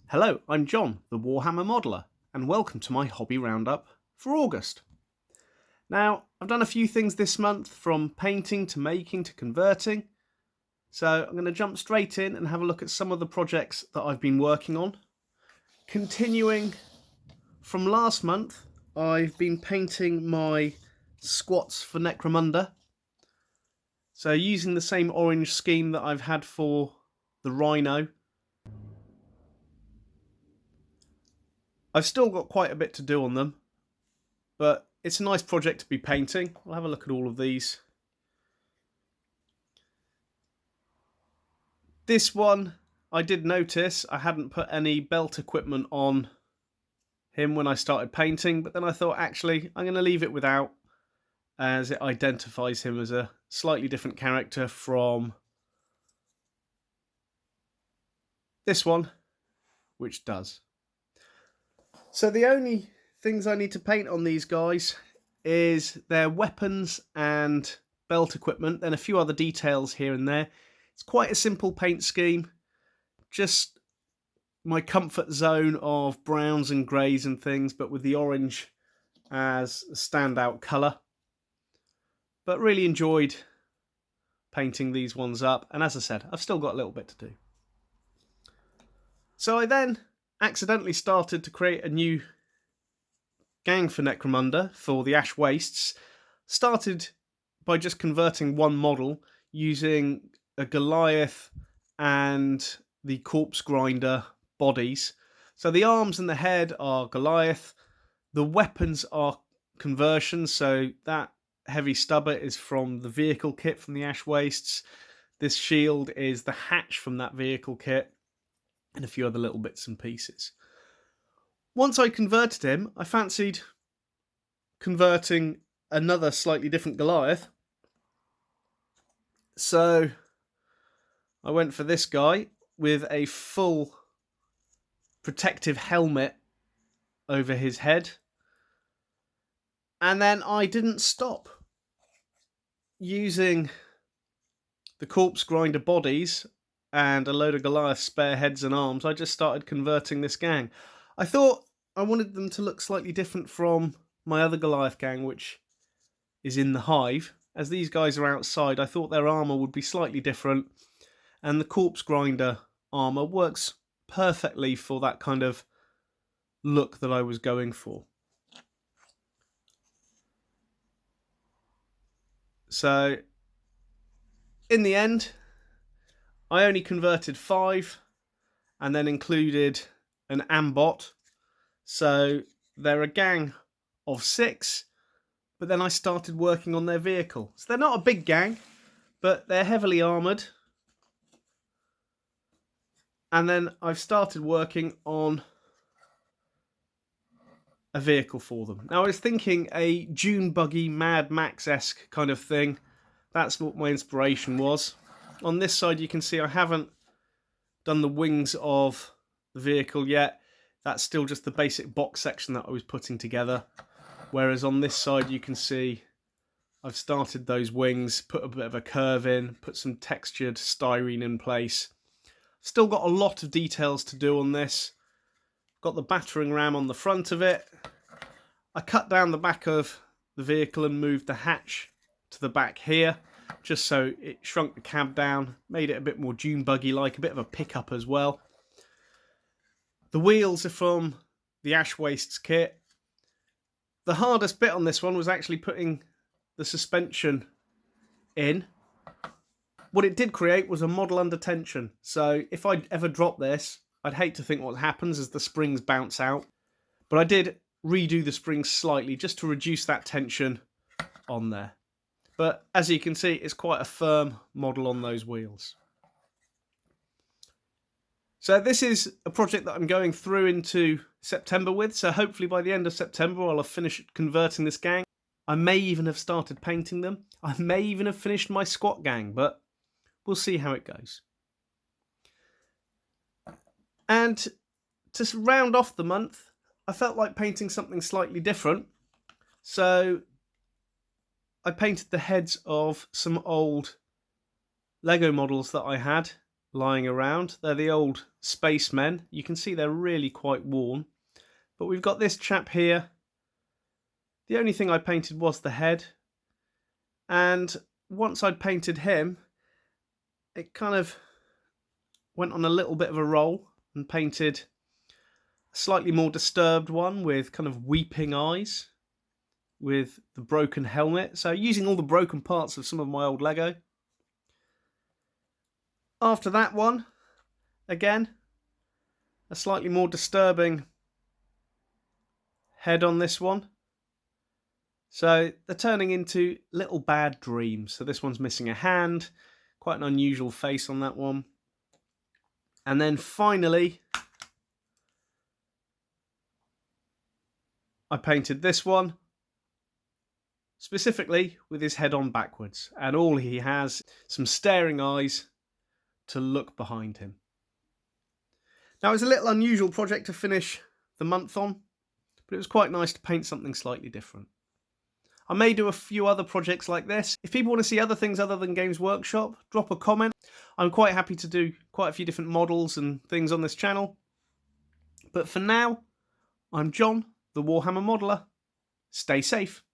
Hello, I'm John, the Warhammer Modeler, and welcome to my hobby roundup for August. Now, I've done a few things this month, from painting to making to converting, so I'm going to jump straight in and have a look at some of the projects that I've been working on. Continuing from last month, I've been painting my squats for Necromunda. So using the same orange scheme that I've had for the Rhino. I've still got quite a bit to do on them, but it's a nice project to be painting. We'll have a look at all of these. This one, I did notice I hadn't put any belt equipment on him when I started painting, but then I thought, actually, I'm going to leave it without, as it identifies him as a slightly different character from this one, which does. So the only things I need to paint on these guys is their weapons and belt equipment, and a few other details here and there. It's quite a simple paint scheme, just my comfort zone of browns and greys and things, but with the orange as a standout colour. But really enjoyed painting these ones up, and as I said, I've still got a little bit to do. So I then accidentally started to create a new gang for Necromunda for the Ash Wastes. Started by just converting one model using a Goliath and the Corpse Grinder bodies. So the arms and the head are Goliath. The weapons are conversions, so that heavy stubber is from the vehicle kit from the Ash Wastes. This shield is the hatch from that vehicle kit, and a few other little bits and pieces. Once I converted him, I fancied converting another slightly different Goliath. So I went for this guy with a full protective helmet over his head. And then I didn't stop. Using the Corpse Grinder bodies and a load of Goliath spare heads and arms, I just started converting this gang. I thought I wanted them to look slightly different from my other Goliath gang, which is in the hive. As these guys are outside, I thought their armour would be slightly different, and the Corpse Grinder armour works perfectly for that kind of look that I was going for. So, in the end, I only converted 5 and then included an ambot. So they're a gang of 6, but then I started working on their vehicle. So they're not a big gang, but they're heavily armoured. And then I've started working on a vehicle for them. Now I was thinking a Dune buggy, Mad Max-esque kind of thing. That's what my inspiration was. On this side you can see I haven't done the wings of the vehicle yet. That's still just the basic box section that I was putting together. Whereas on this side you can see I've started those wings, put a bit of a curve in, put some textured styrene in place. Still got a lot of details to do on this. Got the battering ram on the front of it. I cut down the back of the vehicle and moved the hatch to the back here, just so it shrunk the cab down, made it a bit more dune buggy-like, a bit of a pickup as well. The wheels are from the Ash Wastes kit. The hardest bit on this one was actually putting the suspension in. What it did create was a model under tension, so if I'd ever drop this, I'd hate to think what happens as the springs bounce out. But I did redo the springs slightly just to reduce that tension on there. But as you can see, it's quite a firm model on those wheels. So this is a project that I'm going through into September with, so hopefully by the end of September I'll have finished converting this gang. I may even have started painting them. I may even have finished my squat gang, but we'll see how it goes. And to round off the month, I felt like painting something slightly different. So I painted the heads of some old Lego models that I had lying around. They're the old spacemen. You can see they're really quite worn. But we've got this chap here. The only thing I painted was the head. And once I'd painted him, it kind of went on a little bit of a roll and painted a slightly more disturbed one with kind of weeping eyes, with the broken helmet. So using all the broken parts of some of my old Lego. After that one, again, a slightly more disturbing head on this one. So they're turning into little bad dreams. So this one's missing a hand, quite an unusual face on that one. And then finally, I painted this one, specifically with his head on backwards. And all he has, some staring eyes to look behind him. Now, it's a little unusual project to finish the month on, but it was quite nice to paint something slightly different. I may do a few other projects like this. If people want to see other things other than Games Workshop, drop a comment. I'm quite happy to do quite a few different models and things on this channel. But for now, I'm John, the Warhammer Modeler. Stay safe.